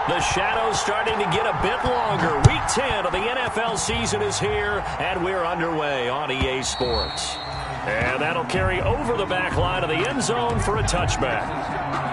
The shadow's starting to get a bit longer. Week 10 of the NFL season is here, and we're underway on EA Sports. And that'll carry over the back line of the end zone for a touchback.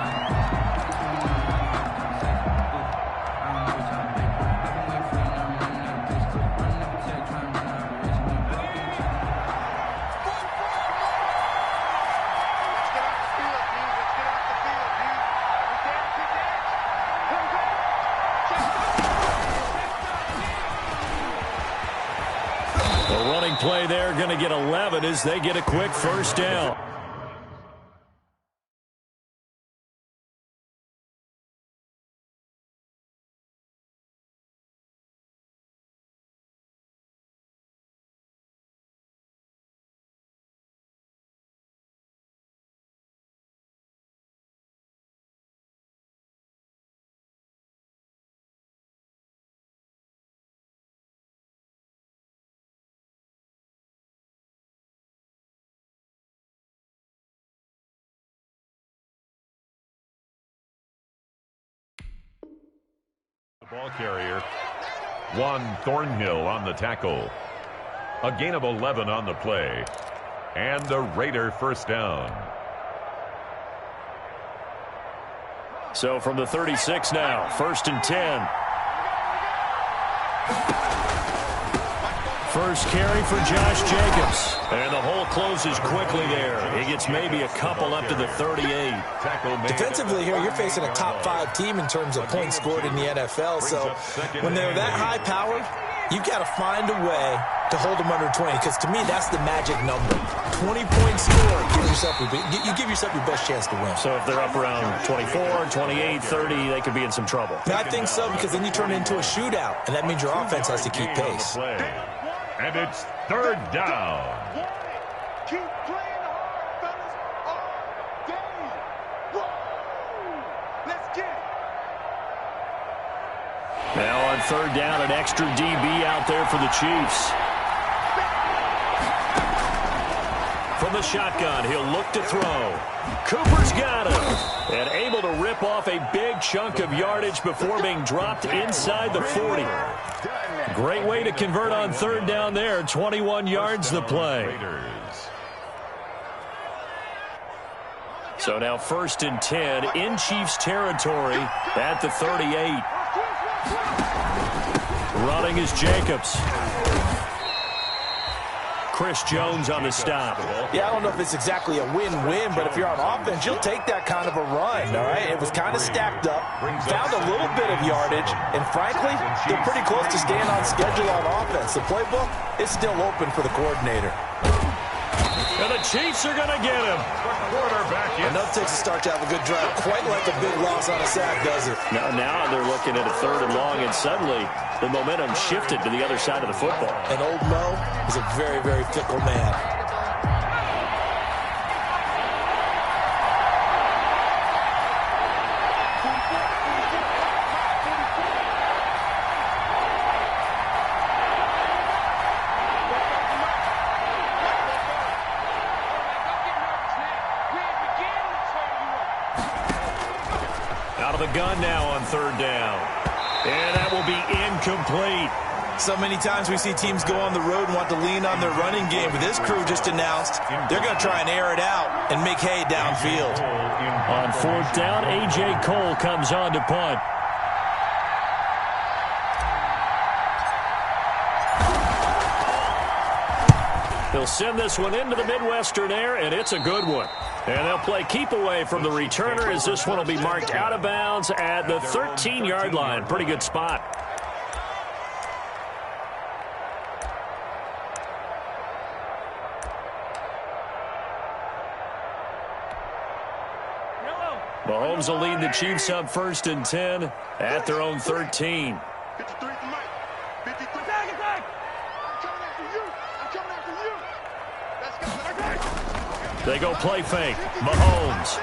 Play there, going to get 11 as they get a quick first down. Ball carrier, Juan Thornhill on the tackle. A gain of 11 on the play. And the Raider first down. So from the 36 now, 1st and 10. First carry for Josh Jacobs. And the hole closes quickly there. He gets maybe a couple up to the 38. Defensively here, you're facing a top 5 team in terms of points scored in the NFL. So when they're that high-powered, you've got to find a way to hold them under 20. Because to me, that's the magic number. 20-point score. You give yourself your best chance to win. So if they're up around 24, 28, 30, they could be in some trouble. I think so, because then you turn it into a shootout. And that means your offense has to keep pace. And it's 3rd down. Keep playing hard, fellas, all day. Woo! Let's get it. Now on 3rd down, an extra DB out there for the Chiefs. From the shotgun, he'll look to throw. Cooper's got him. And able to rip off a big chunk of yardage before being dropped inside the 40. Great way to convert on 3rd down there. 21 yards the play. So now 1st and 10 in Chiefs territory at the 38. Running is Jacobs. Chris Jones on the stop. Yeah, I don't know if it's exactly a win-win, but if you're on offense, you'll take that kind of a run, all right? It was kind of stacked up, found a little bit of yardage, and frankly, they're pretty close to staying on schedule on offense. The playbook is still open for the coordinator. And the Chiefs are going to get him. Enough takes a start to have a good drive. Quite like a big loss on a sack, does it? Now they're looking at a 3rd and long, and suddenly the momentum shifted to the other side of the football. And old Mo is a very, very fickle man. Gun now on 3rd down. And that will be incomplete. So many times we see teams go on the road and want to lean on their running game, but this crew just announced they're going to try and air it out and make hay downfield. On 4th down, A.J. Cole comes on to punt. They'll send this one into the Midwestern air, and it's a good one. And they'll play keep away from the returner as this one will be marked out of bounds at the 13-yard line. Pretty good spot. Mahomes will lead the Chiefs up 1st and 10 at their own 13. 53 for Mike. 53. They go play fake. Mahomes.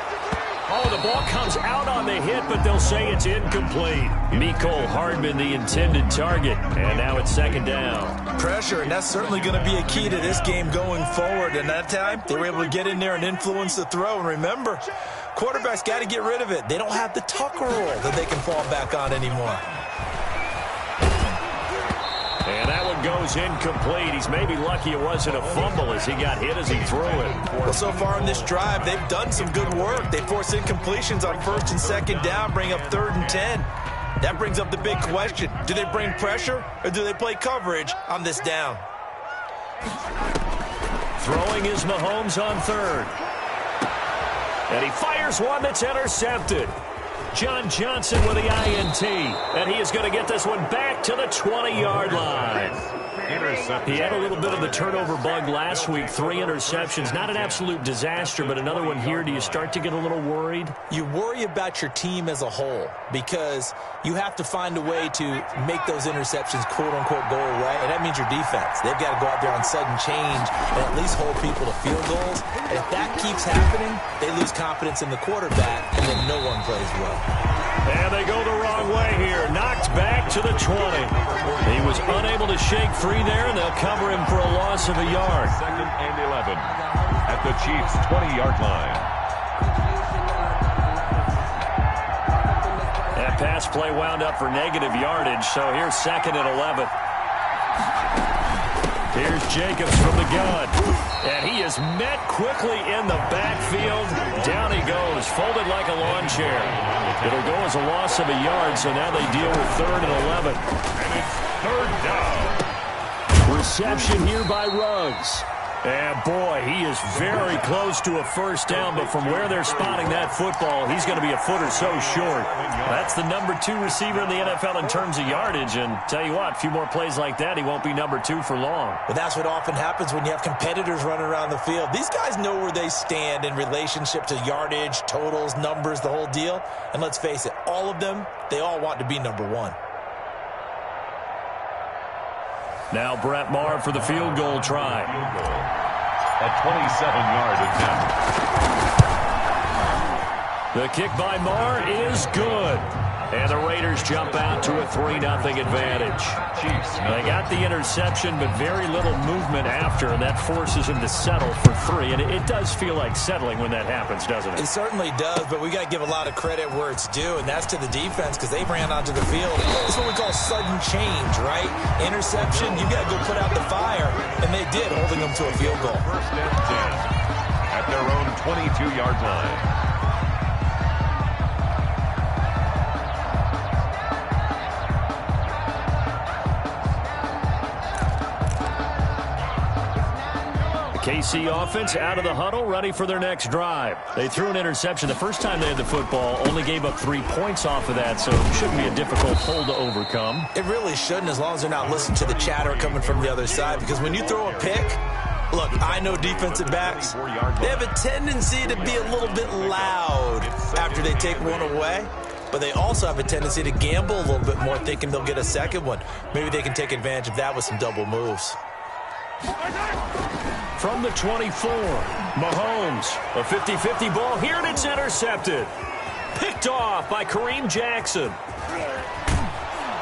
Oh, the ball comes out on the hit, but they'll say it's incomplete. Mecole Hardman, the intended target, and now it's 2nd down. Pressure, and that's certainly going to be a key to this game going forward. And that time, they were able to get in there and influence the throw. And remember, Quarterbacks got to get rid of it. They don't have the Tucker rule that they can fall back on anymore. And that one goes incomplete. He's maybe lucky it wasn't a fumble as he got hit as he threw it. Well, so far in this drive, they've done some good work. They force incompletions on 1st and 2nd down, bring up 3rd and 10. That brings up the big question. Do they bring pressure or do they play coverage on this down? Throwing is Mahomes on 3rd. And he fires one that's intercepted. John Johnson with the INT. And he is going to get this one back to the 20-yard line. He had a little bit of the turnover bug last week. 3 interceptions. Not an absolute disaster, but another one here. Do you start to get a little worried? You worry about your team as a whole because you have to find a way to make those interceptions quote-unquote go away, and that means your defense. They've got to go out there on sudden change and at least hold people to field goals. And if that keeps happening, they lose confidence in the quarterback, and then no one plays well. And they go the wrong way here. Knocked back to the 20. He was unable to shake free there, and they'll cover him for a loss of a yard. 2nd and 11 at the Chiefs' 20-yard line. That pass play wound up for negative yardage, so here's 2nd and 11. Here's Jacobs from the gun. And he is met quickly in the backfield. Down he goes, folded like a lawn chair. It'll go as a loss of a yard, so now they deal with 3rd and 11. And it's 3rd down. Reception here by Ruggs. And boy, he is very close to a 1st down, but from where they're spotting that football, he's going to be a foot or so short. That's the number 2 receiver in the NFL in terms of yardage, and tell you what, a few more plays like that, he won't be number 2 for long. But that's what often happens when you have competitors running around the field. These guys know where they stand in relationship to yardage, totals, numbers, the whole deal. And let's face it, all of them, they all want to be number 1. Now Brett Maher for the field goal try. A 27-yard attempt. The kick by Maher is good. And the Raiders jump out to a 3-0 advantage. They got the interception, but very little movement after, and that forces them to settle for 3. And it does feel like settling when that happens, doesn't it? It certainly does, but we got to give a lot of credit where it's due, and that's to the defense because they ran onto the field. It's what we call sudden change, right? Interception, you got to go put out the fire, and they did, holding them to a field goal. 1st and 10 at their own 22-yard line. KC offense out of the huddle, ready for their next drive. They threw an interception the first time they had the football, only gave up 3 points off of that, so it shouldn't be a difficult hole to overcome. It really shouldn't, as long as they're not listening to the chatter coming from the other side, because when you throw a pick, look, I know defensive backs, they have a tendency to be a little bit loud after they take one away. But they also have a tendency to gamble a little bit more, thinking they'll get a second one. Maybe they can take advantage of that with some double moves. From the 24, Mahomes, a 50-50 ball here, and it's intercepted. Picked off by Kareem Jackson.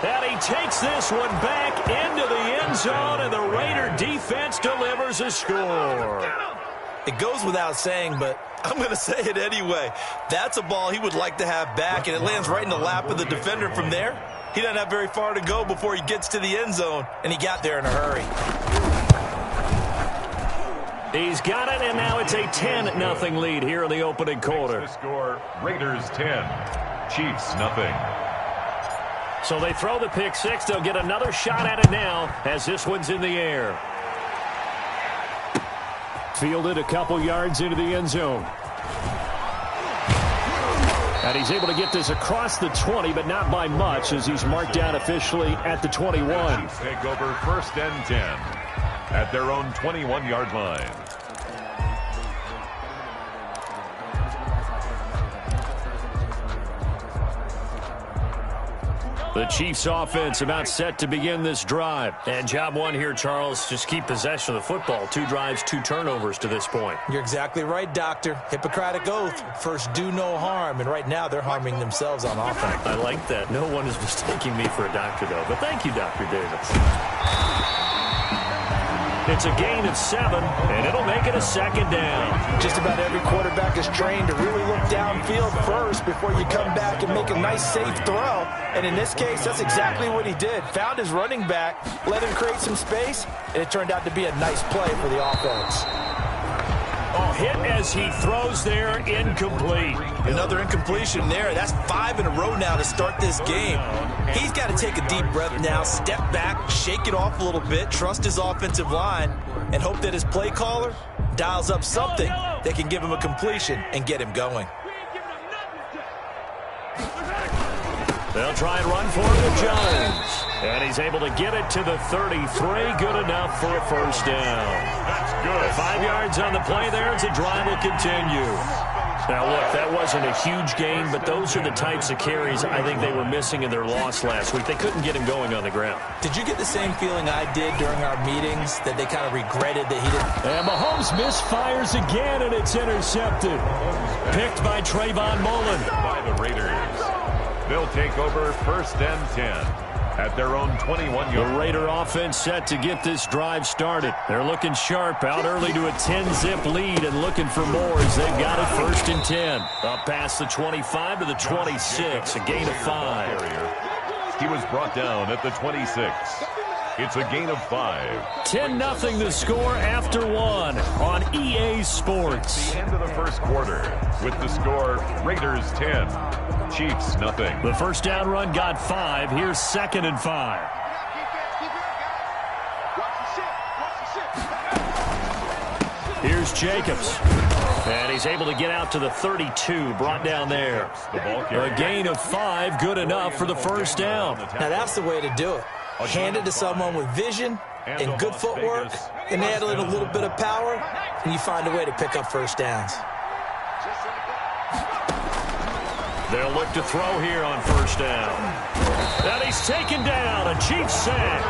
And he takes this one back into the end zone, and the Raider defense delivers a score. It goes without saying, but I'm going to say it anyway. That's a ball he would like to have back, and it lands right in the lap of the defender from there. He doesn't have very far to go before he gets to the end zone, and he got there in a hurry. He's got it, and now it's a 10-0 lead here in the opening quarter. The score, Raiders 10, Chiefs nothing. So they throw the pick 6. They'll get another shot at it now as this one's in the air. Fielded a couple yards into the end zone. And he's able to get this across the 20, but not by much, as he's marked down officially at the 21. Chiefs take over 1st and 10 at their own 21-yard line. The Chiefs offense about set to begin this drive. And job one here, Charles, just keep possession of the football. 2 drives, 2 turnovers to this point. You're exactly right, Doctor. Hippocratic oath. First, do no harm. And right now, they're harming themselves on offense. I like that. No one is mistaking me for a doctor, though. But thank you, Dr. Davis. It's a gain of 7, and it'll make it a second down. Just about every quarterback is trained to really look downfield first before you come back and make a nice, safe throw. And in this case, that's exactly what he did. Found his running back, let him create some space, and it turned out to be a nice play for the offense. Oh, hit as he throws there, incomplete. Another incompletion there. That's 5 in a row now to start this game. He's got to take a deep breath now, step back, shake it off a little bit, trust his offensive line, and hope that his play caller dials up something that can give him a completion and get him going. They'll try and run for it with Jones. And he's able to get it to the 33. Good enough for a first down. That's good. 5 yards on the play there as the drive will continue. Now, look, that wasn't a huge gain, but those are the types of carries I think they were missing in their loss last week. They couldn't get him going on the ground. Did you get the same feeling I did during our meetings, that they kind of regretted that he didn't? And Mahomes misfires again, and it's intercepted. Picked by Trayvon Mullen. By the Raiders. They'll take over 1st and 10 at their own 21-yard. The Raider offense set to get this drive started. They're looking sharp, out early to a 10-zip lead and looking for more as they've got it 1st and 10. Up past the 25 to the 26, a gain of 5. He was brought down at the 26. It's a gain of 5. 10-0 the score after 1 on EA Sports. The end of the first quarter with the score Raiders 10, Chiefs nothing. The first down run got 5. Here's 2nd and 5. Here's Jacobs. And he's able to get out to the 32, brought down there. A gain of 5, good enough for the first down. Now that's the way to do it. Hand it to someone with vision and good footwork, and add in a little bit of power, and you find a way to pick up first downs. They'll look to throw here on first down. And he's taken down, a Chiefs sack.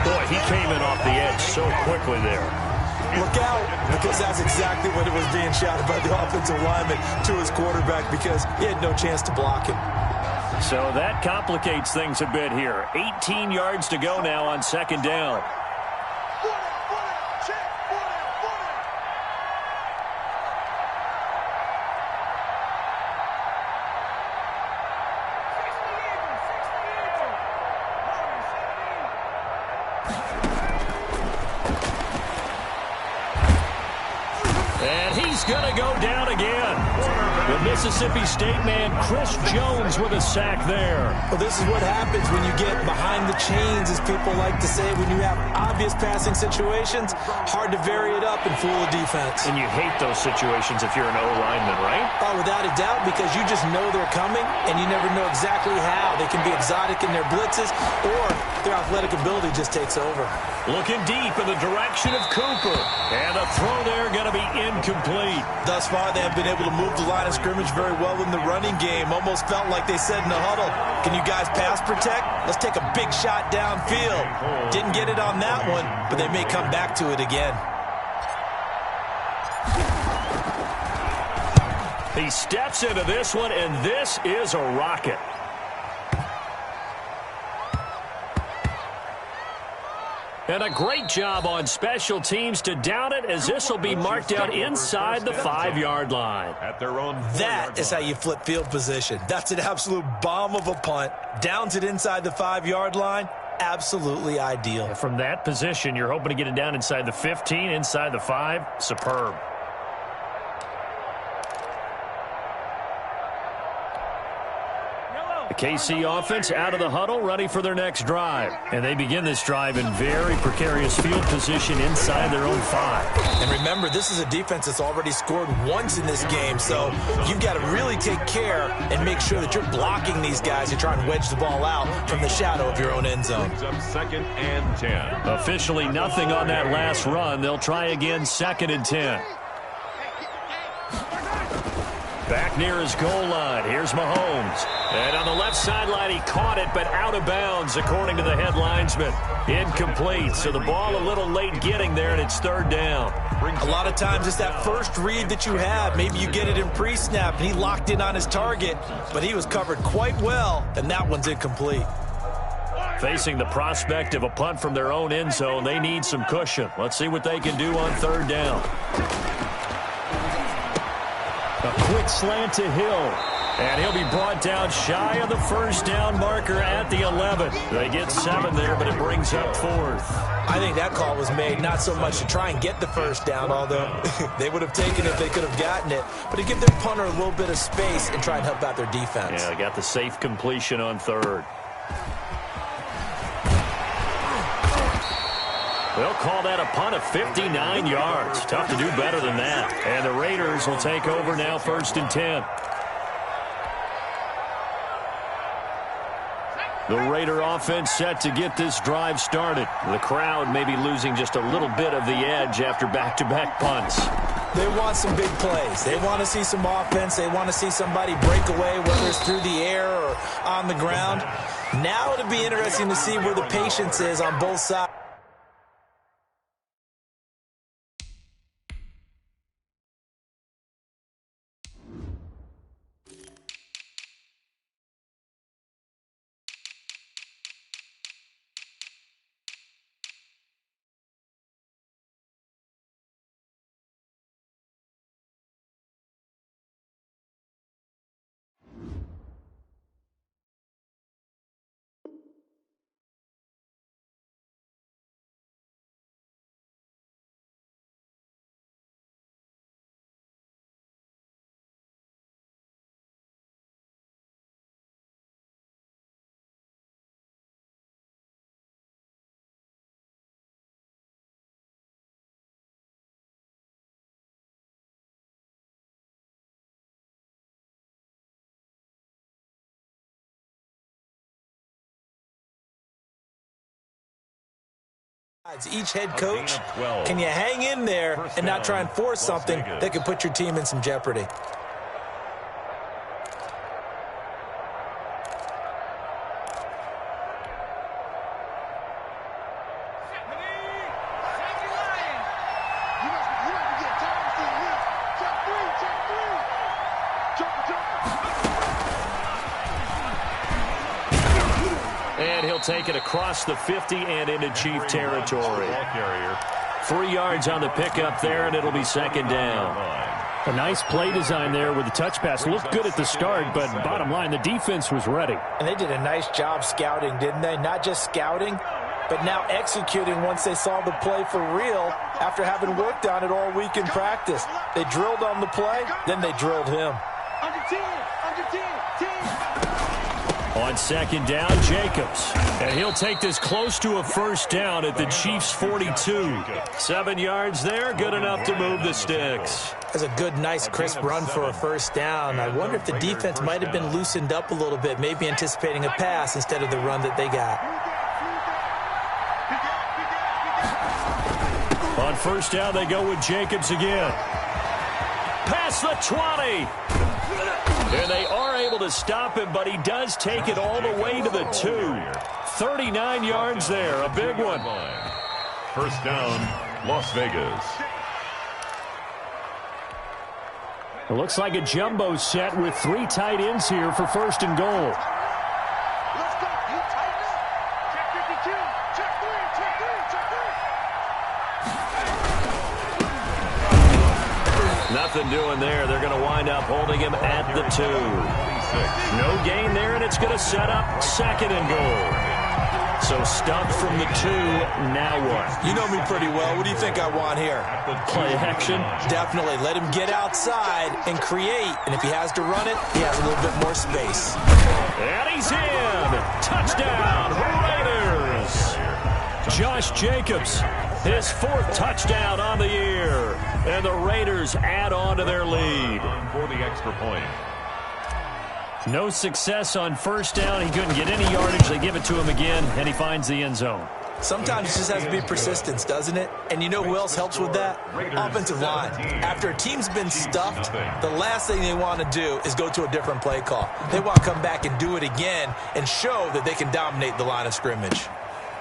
Boy, he came in off the edge so quickly there. Look out, because that's exactly what it was being shouted by the offensive lineman to his quarterback, because he had no chance to block him. So that complicates things a bit here. 18 yards to go now on 2nd down. And he's going to go down again. The Mississippi State man, Chris Jones, with a sack there. Well, this is what happens when you get behind the chains, as people like to say. When you have obvious passing situations, hard to vary it up and fool a defense. And you hate those situations if you're an O-lineman, right? Oh, without a doubt, because you just know they're coming, and you never know exactly how. They can be exotic in their blitzes, or their athletic ability just takes over. Looking deep in the direction of Cooper. And a throw there going to be incomplete. Thus far, they have been able to move the line of scrimmage very well in the running game. Almost felt like they said in the huddle, can you guys pass protect? Let's take a big shot downfield. Didn't get it on that one, but they may come back to it again. He steps into this one, and this is a rocket. And a great job on special teams to down it, as this will be marked out inside the 5-yard line. At their own 4-yard That is how you flip field position. That's an absolute bomb of a punt. Downs it inside the 5-yard line. Absolutely ideal. From that position, you're hoping to get it down inside the 15, inside the 5. Superb. The KC offense out of the huddle, ready for their next drive. And they begin this drive in very precarious field position inside their own 5. And remember, this is a defense that's already scored once in this game, so you've got to really take care and make sure that you're blocking these guys who try and wedge the ball out from the shadow of your own end zone. Brings up 2nd and 10. Officially nothing on that last run. They'll try again, 2nd and 10. Back near his goal line. Here's Mahomes. And on the left sideline, he caught it, but out of bounds, according to the head linesman. Incomplete. So the ball a little late getting there, and it's 3rd down. A lot of times it's that first read that you have. Maybe you get it in pre-snap, and he locked in on his target, but he was covered quite well, and that one's incomplete. Facing the prospect of a punt from their own end zone, they need some cushion. Let's see what they can do on third down. A quick slant to Hill. And he'll be brought down shy of the first down marker at the 11. They get 7 there, but it brings up 4th. I think that call was made not so much to try and get the first down, although they would have taken it if they could have gotten it, but to give their punter a little bit of space and try and help out their defense. Yeah, they got the safe completion on third. They'll call that a punt of 59 yards. Tough to do better than that. And the Raiders will take over now, 1st and 10. The Raider offense set to get this drive started. The crowd may be losing just a little bit of the edge after back-to-back punts. They want some big plays. They want to see some offense. They want to see somebody break away, whether it's through the air or on the ground. Now it'll be interesting to see where the patience is on both sides. Each head coach, can you hang in there and not try and force something that could put your team in some jeopardy? And he'll take it across the 50 and into Chief territory. 3 yards on the pickup there, and it'll be 2nd down. A nice play design there with the touch pass. Looked good at the start, but bottom line, the defense was ready. And they did a nice job scouting, didn't they? Not just scouting, but now executing once they saw the play for real after having worked on it all week in practice. They drilled on the play, then they drilled him. Under 10, under 10, 10. On 2nd down, Jacobs. And he'll take this close to a first down at the Chiefs' 42. 7 yards there, good enough to move the sticks. That's a good, nice, crisp run for a first down. I wonder if the defense might have been loosened up a little bit, maybe anticipating a pass instead of the run that they got. On first down, they go with Jacobs again. Past the 20. And they are able to stop him, but he does take it all the way to the 2. 39 yards there, a big one. First down, Las Vegas. It looks like a jumbo set with 3 tight ends here for 1st and goal. Let's go. You tighten up. Check 52. Check 3. Check 3. Check 3. Nothing doing there. They're going to wind up holding him at the 2. No gain there, and it's going to set up 2nd and goal. So stuffed from the 2, now what? You know me pretty well. What do you think I want here? Play action? Definitely. Let him get outside and create. And if he has to run it, he has a little bit more space. And he's in. Touchdown, Raiders. Josh Jacobs, his 4th touchdown on the year. And the Raiders add on to their lead. For the extra point. No success on first down. He couldn't get any yardage. They give it to him again, and he finds the end zone. Sometimes it just has to be persistence, doesn't it? And you know who else helps with that? Offensive line. After a team's been stuffed, the last thing they want to do is go to a different play call. They want to come back and do it again and show that they can dominate the line of scrimmage.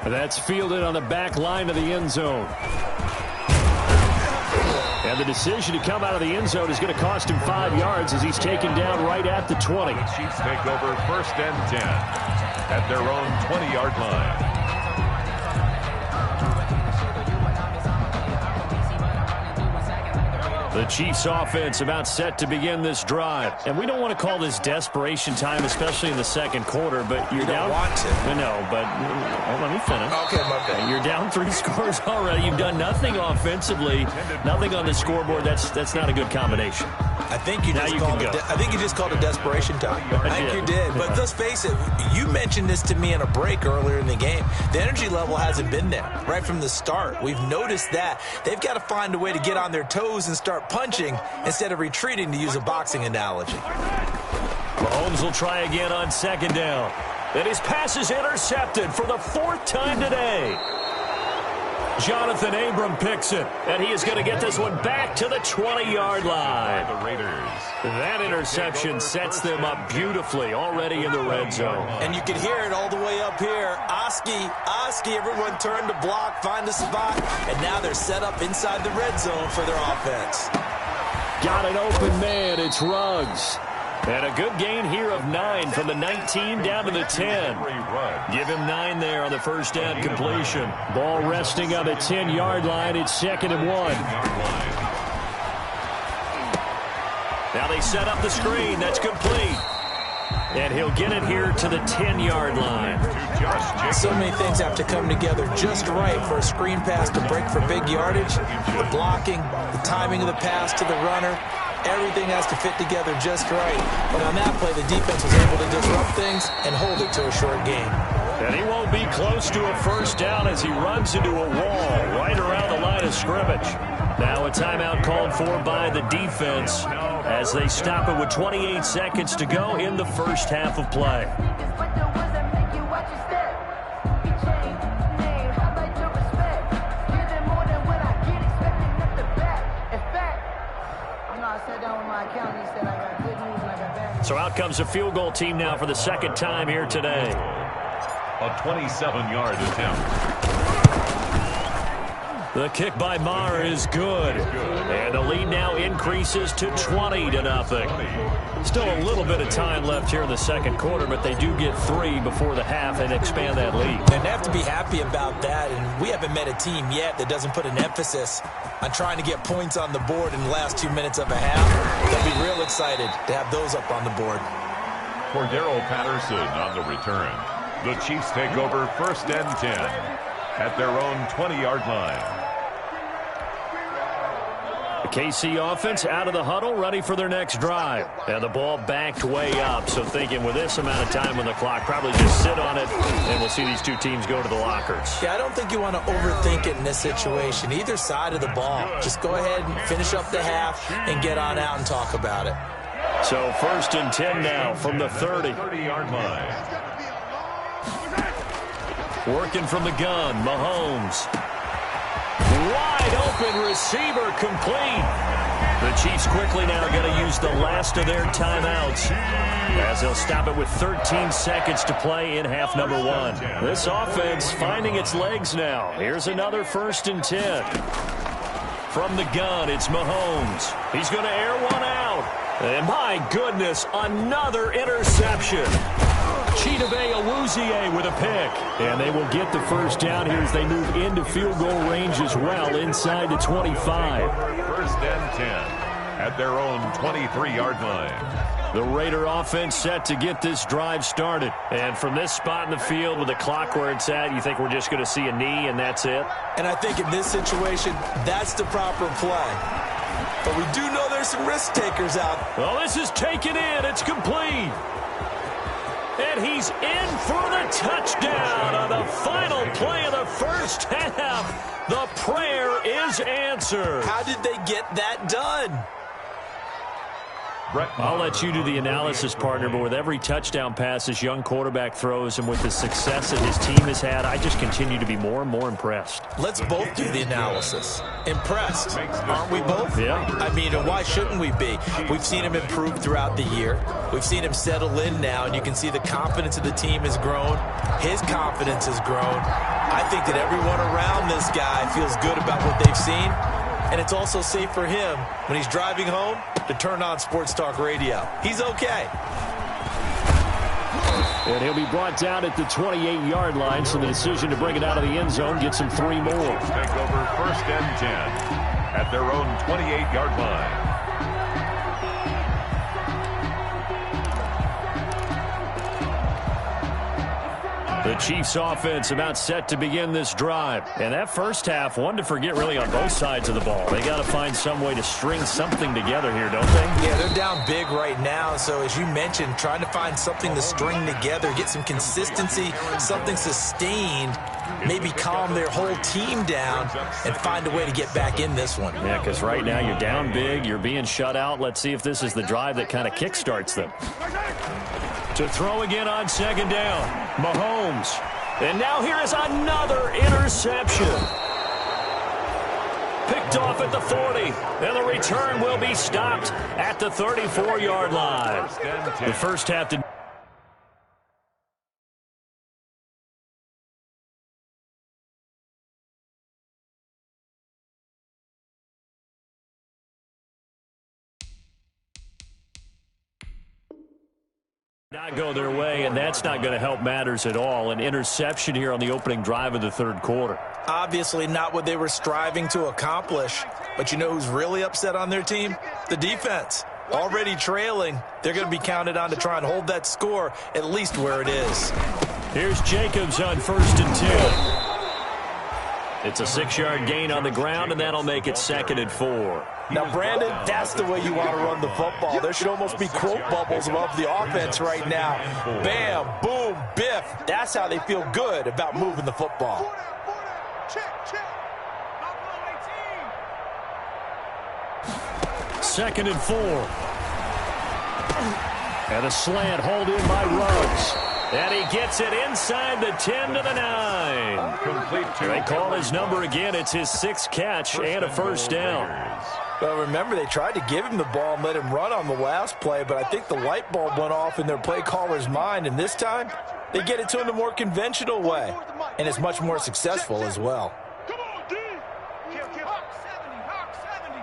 That's fielded on the back line of the end zone. And the decision to come out of the end zone is going to cost him 5 yards as he's taken down right at the 20. The Chiefs take over 1st and 10. at their own 20-yard line. The Chiefs offense about set to begin this drive. And we don't want to call this desperation time, especially in the second quarter, but you're down. You don't want to. No, but let me finish. Okay, my bad. You're down 3 scores already. You've done nothing offensively, nothing on the scoreboard. That's not a good combination. I think you just called it desperation time. I think you did. But let's face it, you mentioned this to me in a break earlier in the game. The energy level hasn't been there right from the start. We've noticed that. They've got to find a way to get on their toes and start punching instead of retreating, to use a boxing analogy. Mahomes will try again on second down. And his pass is intercepted for the 4th time today. Jonathan Abram picks it, and he is going to get this one back to the 20-yard line. The Raiders. That interception sets them up beautifully already in the red zone. And you can hear it all the way up here. Oski, everyone turn to block, find a spot, and now they're set up inside the red zone for their offense. Got an open man, it's Ruggs. And a good gain here of 9 from the 19 down to the 10. Give him 9 there on the first down completion. Ball resting on the 10-yard line. It's 2nd and 1. Now they set up the screen. That's complete. And he'll get it here to the 10-yard line. So many things have to come together just right for a screen pass to break for big yardage. The blocking, the timing of the pass to the runner. Everything has to fit together just right. But on that play, the defense was able to disrupt things and hold it to a short game. And he won't be close to a first down as he runs into a wall right around the line of scrimmage. Now a timeout called for by the defense as they stop it with 28 seconds to go in the first half of play. So out comes the field goal team now for the 2nd time here today. A 27-yard attempt. The kick by Maher is good. And the lead now increases to 20-0. Still a little bit of time left here in the second quarter, but they do get 3 before the half and expand that lead. And they have to be happy about that. And we haven't met a team yet that doesn't put an emphasis on trying to get points on the board in the last 2 minutes of a half. They'll be real excited to have those up on the board. For Darrell Patterson on the return. The Chiefs take over 1st and 10 at their own 20-yard line. The KC offense out of the huddle, ready for their next drive. And the ball backed way up, so thinking with this amount of time on the clock, probably just sit on it, and we'll see these two teams go to the lockers. Yeah, I don't think you want to overthink it in this situation. Either side of the ball. Just go ahead and finish up the half and get on out and talk about it. So 1st and 10 now from the 30. 30-yard line. Working from the gun, Mahomes. Wide open receiver complete. The Chiefs quickly now going to use the last of their timeouts as they'll stop it with 13 seconds to play in half number 1. This offense finding its legs now. Here's another 1st and 10. From the gun, it's Mahomes. He's going to air one out. And my goodness, another interception. Chidobe Awuzie with a pick. And they will get the first down here as they move into field goal range as well inside the 25. 1st and 10 at their own 23-yard line. The Raider offense set to get this drive started. And from this spot in the field with the clock where it's at, you think we're just going to see a knee and that's it? And I think in this situation, that's the proper play. But we do know there's some risk takers out. Well, this is taken in. It's complete. And he's in for the touchdown on the final play of the first half. The prayer is answered. How did they get that done? I'll let you do the analysis, partner, but with every touchdown pass this young quarterback throws and with the success that his team has had, I just continue to be more and more impressed. Let's both do the analysis. Impressed, aren't we both? Yeah. I mean, why shouldn't we be? We've seen him improve throughout the year. We've seen him settle in now, and you can see the confidence of the team has grown. His confidence has grown. I think that everyone around this guy feels good about what they've seen. And it's also safe for him when he's driving home to turn on Sports Talk Radio. He's okay. And he'll be brought down at the 28-yard line, so the decision to bring it out of the end zone gets him 3 more. Take over 1st and 10 at their own 28-yard line. The Chiefs offense about set to begin this drive. And that first half, one to forget really on both sides of the ball. They got to find some way to string something together here, don't they? Yeah, they're down big right now. So as you mentioned, trying to find something to string together, get some consistency, something sustained, maybe calm their whole team down and find a way to get back in this one. Yeah, because right now you're down big, you're being shut out. Let's see if this is the drive that kind of kickstarts them. To throw again on 2nd down, Mahomes. And now here is another interception. Picked off at the 40, and the return will be stopped at the 34-yard line. The first half did. Not go their way, and that's not going to help matters at all. An interception here on the opening drive of the 3rd quarter. Obviously not what they were striving to accomplish. But you know who's really upset on their team? The defense. Already trailing. They're going to be counted on to try and hold that score at least where it is. Here's Jacobs on 1st and 10. It's a 6-yard gain on the ground, and that'll make it 2nd and 4. Now, Brandon, that's the way you want to run the football. There should almost be quote bubbles above the offense right now. Bam, boom, biff. That's how they feel good about moving the football. Second and 4. And a slant hauled in by Ruggs. And he gets it inside the 10 to the 9. Complete. They call his number again. It's his 6th catch and a 1st down. Well, remember, they tried to give him the ball and let him run on the last play, but I think the light bulb went off in their play caller's mind, and this time they get it to him the more conventional way, and it's much more successful as well. Come on, D. Hawk 70, Hawk 70.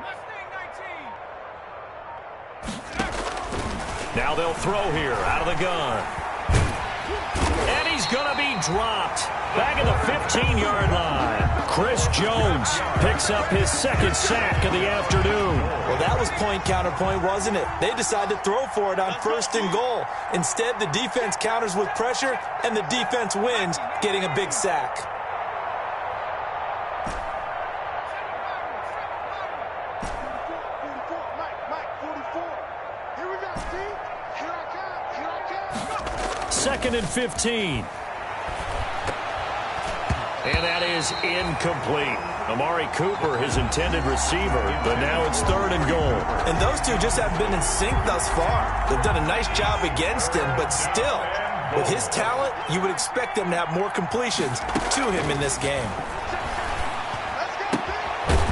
Mustang 19. Now they'll throw here out of the gun. And he's going to be dropped back at the 15-yard line. Chris Jones picks up his 2nd sack of the afternoon. Well, that was point counterpoint, wasn't it? They decided to throw for it on 1st and goal. Instead, the defense counters with pressure, and the defense wins, getting a big sack. Here we go, D. Here I come. 2nd and 15. And that is incomplete. Amari Cooper, his intended receiver, but now it's 3rd and goal. And those two just haven't been in sync thus far. They've done a nice job against him, but still, with his talent, you would expect them to have more completions to him in this game.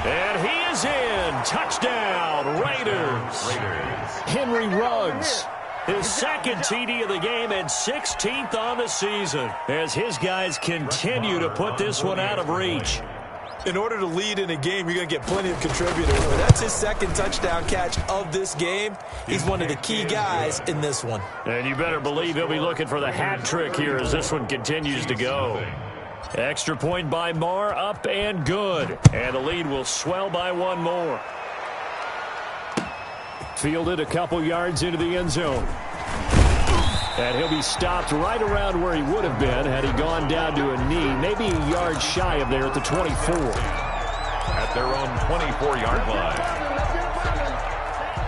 And he is in. Touchdown, Raiders. Henry Ruggs. His 2nd TD of the game and 16th on the season as his guys continue to put this one out of reach. In order to lead in a game, you're going to get plenty of contributors. But that's his 2nd touchdown catch of this game. He's one of the key guys in this one. And you better believe he'll be looking for the hat trick here as this one continues to go. Extra point by Marr, up and good. And the lead will swell by 1 more. Fielded a couple yards into the end zone. And he'll be stopped right around where he would have been had he gone down to a knee, maybe a yard shy of there at the 24. At their own 24-yard line.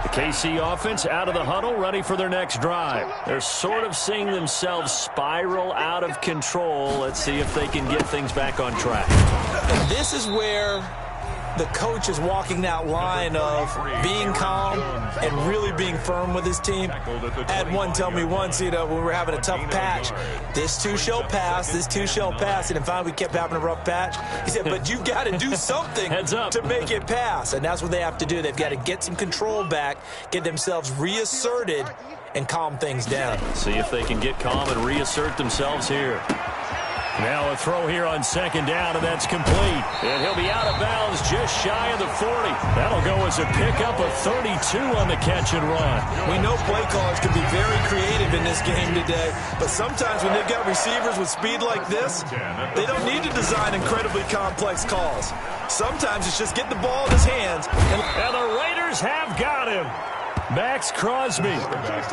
The KC offense out of the huddle, ready for their next drive. They're sort of seeing themselves spiral out of control. Let's see if they can get things back on track. And this is where the coach is walking that line of being calm and really being firm with his team. I had one tell me once, when we were having a tough patch, this too shall pass, this too shall pass. And finally we kept having a rough patch. He said, but you've got to do something to make it pass. And that's what they have to do. They've got to get some control back, get themselves reasserted, and calm things down. See if they can get calm and reassert themselves here. Now a throw here on second down, and that's complete. And he'll be out of bounds just shy of the 40. That'll go as a pickup of 32 on the catch and run. We know play callers can be very creative in this game today, but sometimes when they've got receivers with speed like this, they don't need to design incredibly complex calls. Sometimes it's just get the ball in his hands. And the Raiders have got him. Max Crosby.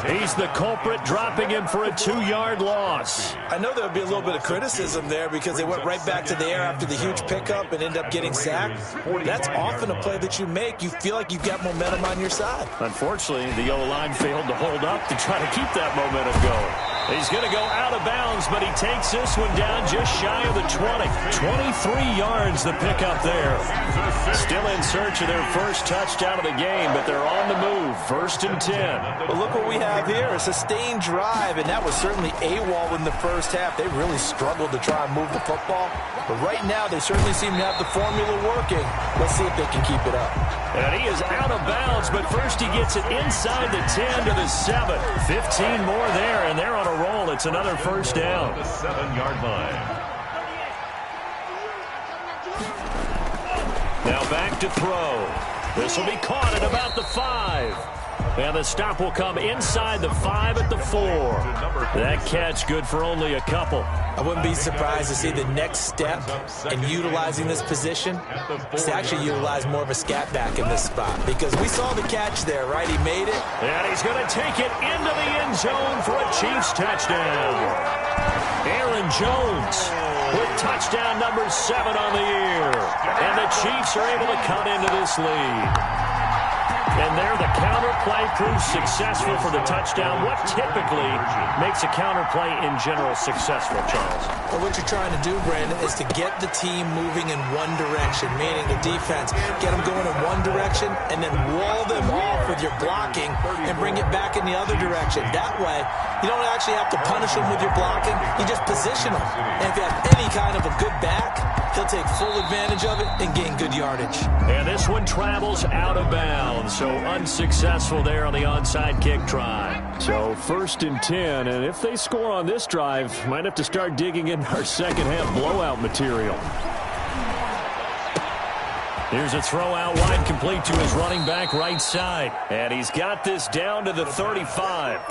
He's the culprit, dropping him for a 2-yard loss. I know there'll be a little bit of criticism there because they went right back to the air after the huge pickup and ended up getting sacked. That's often a play that you make. You feel like you've got momentum on your side. Unfortunately, the O-line failed to hold up to try to keep that momentum going. He's going to go out of bounds, but he takes this one down just shy of the 20. 23 yards the pickup there. Still in search of their first touchdown of the game, but they're on the move. First and 10. Well, look what we have here. A sustained drive, and that was certainly AWOL in the first half. They really struggled to try and move the football. But right now, they certainly seem to have the formula working. Let's see if they can keep it up. And he is out of bounds, but first he gets it inside the 10 to the 7. 15 more there, and they're on a roll. It's another first down. The 7-yard line. Now back to throw. This will be caught at about the 5. And the stop will come inside the 5 at the 4. That catch good for only a couple. I wouldn't be surprised to see the next step in utilizing this position is to actually utilize more of a scat back in this spot, because we saw the catch there, right? He made it. And he's going to take it into the end zone for a Chiefs touchdown. Aaron Jones with touchdown number 7 on the year. And the Chiefs are able to cut into this lead. And there, the counter play proves successful for the touchdown. What typically makes a counter play in general successful, Charles? Well, what you're trying to do, Brandon, is to get the team moving in one direction, meaning the defense, get them going in one direction, and then wall them off with your blocking and bring it back in the other direction. That way, you don't actually have to punish them with your blocking. You just position them. And if you have any kind of a good back, he'll take full advantage of it and gain good yardage. And this one travels out of bounds. So unsuccessful there on the onside kick try. So first and 10, and if they score on this drive, might have to start digging in our second half blowout material. Here's a throw out wide, complete to his running back right side. And he's got this down to the 35.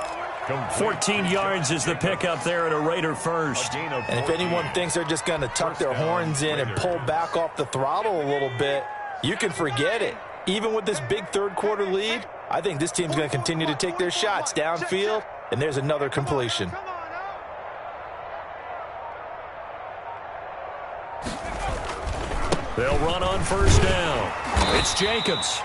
14 yards is the pickup there at a Raider first. And if anyone thinks they're just going to tuck their horns in and pull back off the throttle a little bit, you can forget it. Even with this big third-quarter lead, I think this team's going to continue to take their shots downfield, and there's another completion. They'll run on first down. It's Jacobs.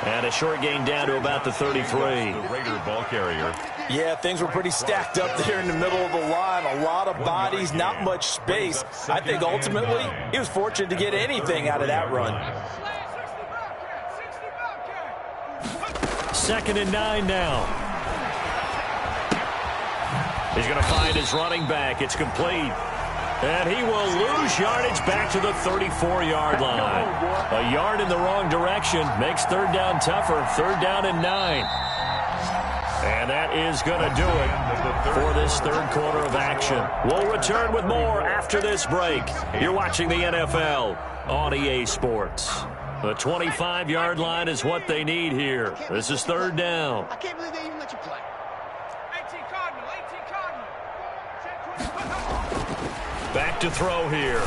And a short gain down to about the 33. The Raider ball carrier. Yeah, things were pretty stacked up there in the middle of the line. A lot of bodies, not much space. I think ultimately he was fortunate to get anything out of that run. 2nd and 9 now. He's going to find his running back. It's complete. And he will lose yardage back to the 34-yard line. A yard in the wrong direction makes third down tougher. 3rd down and 9. And that is going to do it for this third quarter of action. We'll return with more after this break. You're watching the NFL on EA Sports. The 25-yard line is what they need here. This is 3rd down. I can't believe they even let you play. 18 Cardinal. Back to throw here.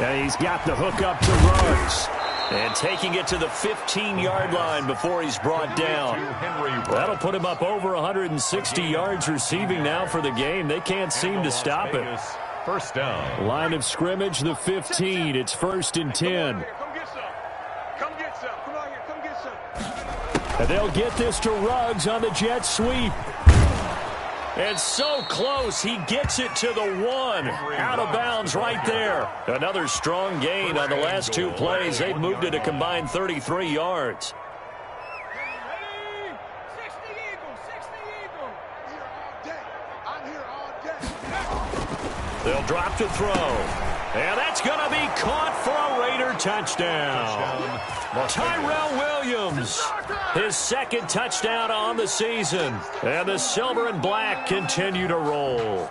And he's got the hook up to Ruggs. And taking it to the 15-yard line before he's brought down. That'll put him up over 160 yards receiving now for the game. They can't seem to stop it. First down. Line of scrimmage, the 15. It's 1st and 10. Come get some. Come on here. Come get some. And they'll get this to Ruggs on the jet sweep. And so close, he gets it to the 1. Out of bounds right there. Another strong gain on the last 2 plays. They've moved it a combined 33 yards. Ready? 60 Eagles. 60 Eagles. I'm here all day. They'll drop to throw. And that's going to be caught for a Raider touchdown. Tyrell Williams, his 2nd touchdown on the season. And the silver and black continue to roll.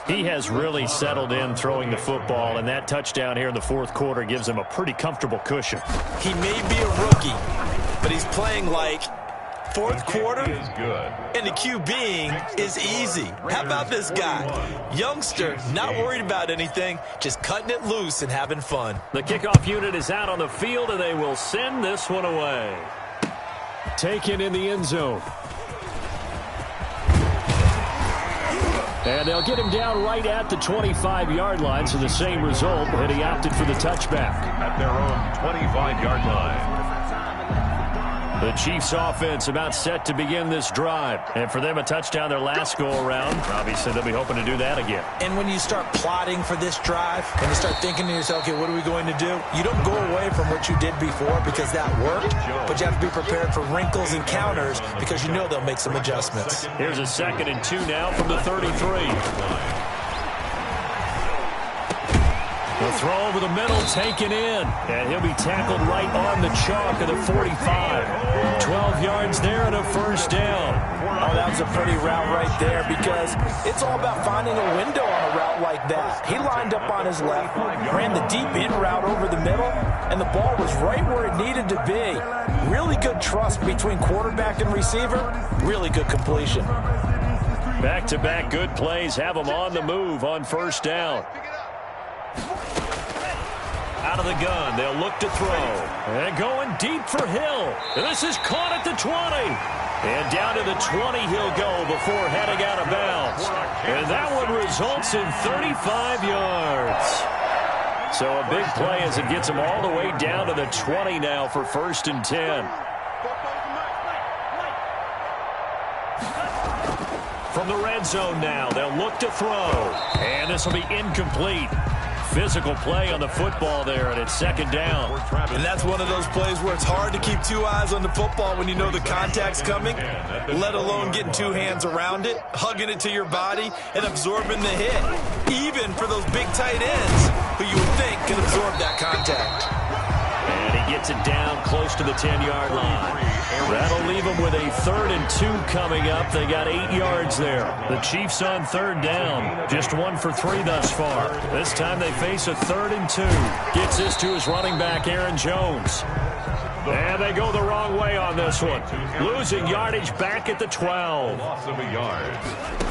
He has really settled in throwing the football, and that touchdown here in the fourth quarter gives him a pretty comfortable cushion. He may be a rookie, but he's playing like fourth quarter, and the QBing is easy. How about this guy? Youngster, not worried about anything, just cutting it loose and having fun. The kickoff unit is out on the field, and they will send this one away. Taken in the end zone. And they'll get him down right at the 25-yard line, so the same result, and he opted for the touchback. At their own 25-yard line. The Chiefs offense about set to begin this drive. And for them, a touchdown their last go-around. Obviously, they'll be hoping to do that again. And when you start plotting for this drive and you start thinking to yourself, okay, what are we going to do? You don't go away from what you did before because that worked, but you have to be prepared for wrinkles and counters because you know they'll make some adjustments. Here's a 2nd and 2 now from the 33. The throw over the middle, taken in. And he'll be tackled right on the chalk of the 45. 12 yards there and a first down. Oh, that was a pretty route right there because it's all about finding a window on a route like that. He lined up on his left, ran the deep in route over the middle, and the ball was right where it needed to be. Really good trust between quarterback and receiver. Really good completion. Back-to-back good plays have him on the move on first down. Out of the gun, they'll look to throw. And going deep for Hill. And this is caught at the 20. And down to the 20 he'll go before heading out of bounds. And that one results in 35 yards. So a big play as it gets him all the way down to the 20 now for 1st and 10. From the red zone now, they'll look to throw. And this will be incomplete. Physical play on the football there, and it's 2nd down. And that's one of those plays where it's hard to keep two eyes on the football when you know the contact's coming, let alone getting two hands around it, hugging it to your body, and absorbing the hit. Even for those big tight ends who you would think can absorb that contact. And he gets it down close to the 10-yard line. That'll leave them with a 3rd and 2 coming up. They got 8 yards there. The Chiefs on 3rd down. Just 1 for 3 thus far. This time they face a 3rd and 2. Gets this to his running back, Aaron Jones. And they go the wrong way on this one. Losing yardage back at the 12. Loss of a yard.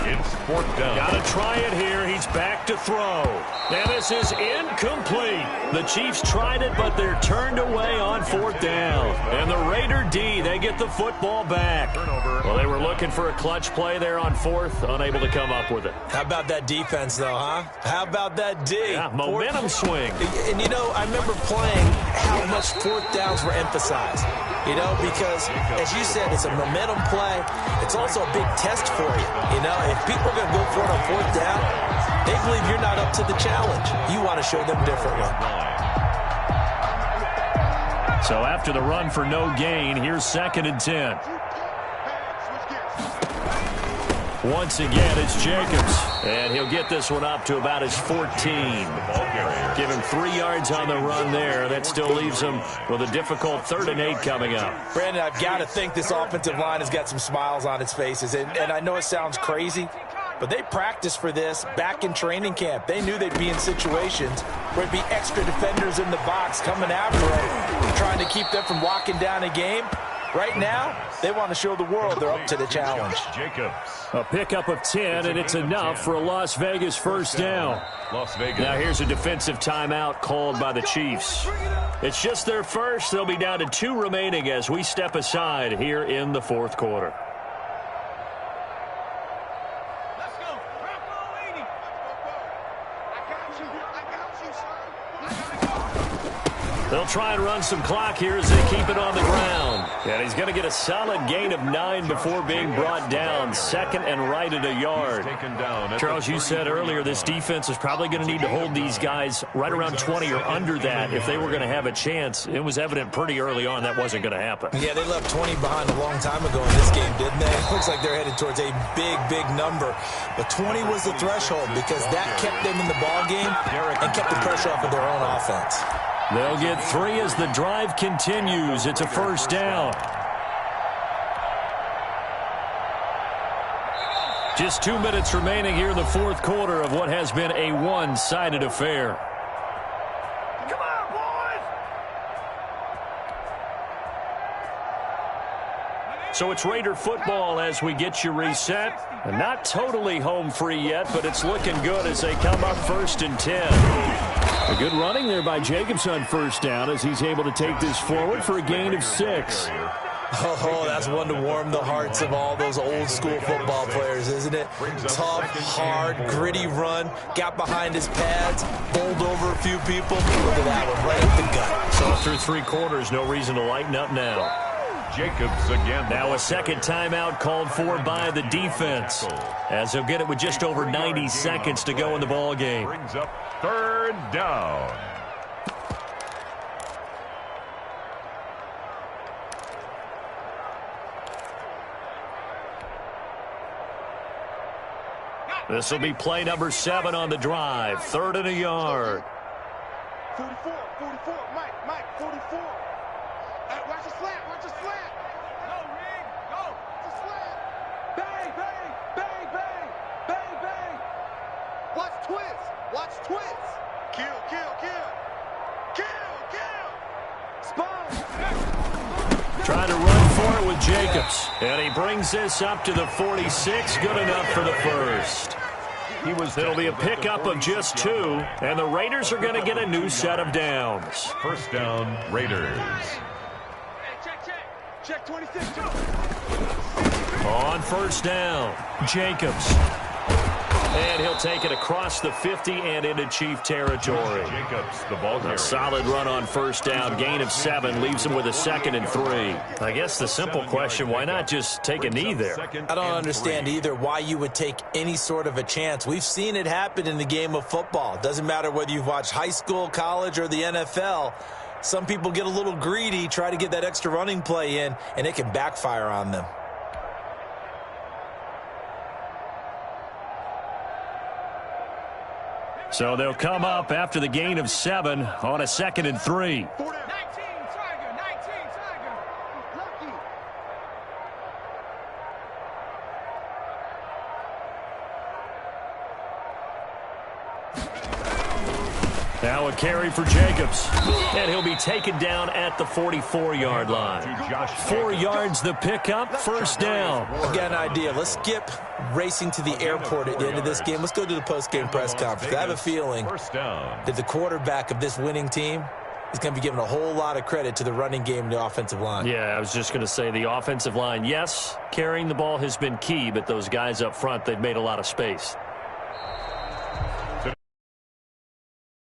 It's 4th down. Got to try it here. He's back to throw. And this is incomplete. The Chiefs tried it, but they're turned away on 4th down. And the Raider D, they get the football back. Well, they were looking for a clutch play there on 4th, unable to come up with it. How about that defense, though, huh? How about that D? Yeah, momentum swing. And, you know, I remember playing how much 4th downs were emphasized. You know, because, as you said, it's a momentum play. It's also a big test for you. You know, if people are going to go for it on 4th down, they believe you're not up to the challenge. You want to show them differently. So after the run for no gain, here's 2nd and 10. Once again, it's Jacobs. And he'll get this one up to about his 14. Give him 3 yards on the run there. That still leaves him with a difficult 3rd and 8 coming up. Brandon, I've got to think this offensive line has got some smiles on its faces. And I know it sounds crazy, but they practiced for this back in training camp. They knew they'd be in situations where there'd be extra defenders in the box coming after them, trying to keep them from walking down a game. Right now, they want to show the world they're up to the challenge. Jacobs. A pickup of 10, and it's enough for a Las Vegas first down. Las Vegas. Now here's a defensive timeout called by the Chiefs. It's just their first. They'll be down to 2 remaining as we step aside here in the 4th quarter. Let's go. Bravo 80. I got you, son. They'll try and run some clock here as they keep it on the ground. And he's going to get a solid gain of 9 before being brought down. 2nd and right at a yard. Charles, you said earlier this defense is probably going to need to hold these guys right around 20 or under that if they were going to have a chance. It was evident pretty early on that wasn't going to happen. Yeah, they left 20 behind a long time ago in this game, didn't they? It looks like they're headed towards a big, big number. But 20 was the threshold because that kept them in the ball game and kept the pressure off of their own offense. They'll get 3 as the drive continues. It's a first down. Just 2 minutes remaining here in the fourth quarter of what has been a one-sided affair. Come on, boys! So it's Raider football as we get you reset. And not totally home free yet, but it's looking good as they come up 1st and 10. A good running there by Jacobs on first down as he's able to take this forward for a gain of 6. Oh, that's one to warm the hearts of all those old school football players, isn't it? Tough, hard, gritty run, got behind his pads, bowled over a few people. Look at that one, right up the gut. So through 3 quarters, no reason to lighten up now. Jacobs again. Now a second timeout called for by the defense, as they'll get it with just over 90 seconds to go in the ball game. Brings up 3rd down. This will be play number 7 on the drive. 3rd and a yard. 44, Mike, 44. Watch the slant. Go, Rig, go. It's a slant. Bang. Watch twist. Kill. Spine. Trying to run for it with Jacobs. And he brings this up to the 46. Good enough for the first. It'll be a pickup of just 2, and the Raiders are going to get a new set of downs. 1st down, Raiders. Check 26. On 1st down, Jacobs. And he'll take it across the 50 and into Chief territory. Jacobs, the ball carrier. A solid run on 1st down, gain of 7, leaves him with a 2nd and 3. I guess the simple question, why not just take a knee there? I don't understand either why you would take any sort of a chance. We've seen it happen in the game of football. Doesn't matter whether you've watched high school, college, or the NFL. Some people get a little greedy, try to get that extra running play in, and it can backfire on them. So they'll come up after the gain of 7 on a 2nd and 3. 19 Tiger. Lucky. Now a carry for Jacobs. And he'll be taken down at the 44-yard line. 4 yards the pickup, 1st down. I've got an idea. Let's skip racing to the airport at the end of this game. Let's go to the post-game press conference. I have a feeling that the quarterback of this winning team is going to be giving a whole lot of credit to the running game and the offensive line. Yeah, I was just going to say the offensive line, yes, carrying the ball has been key, but those guys up front, they've made a lot of space.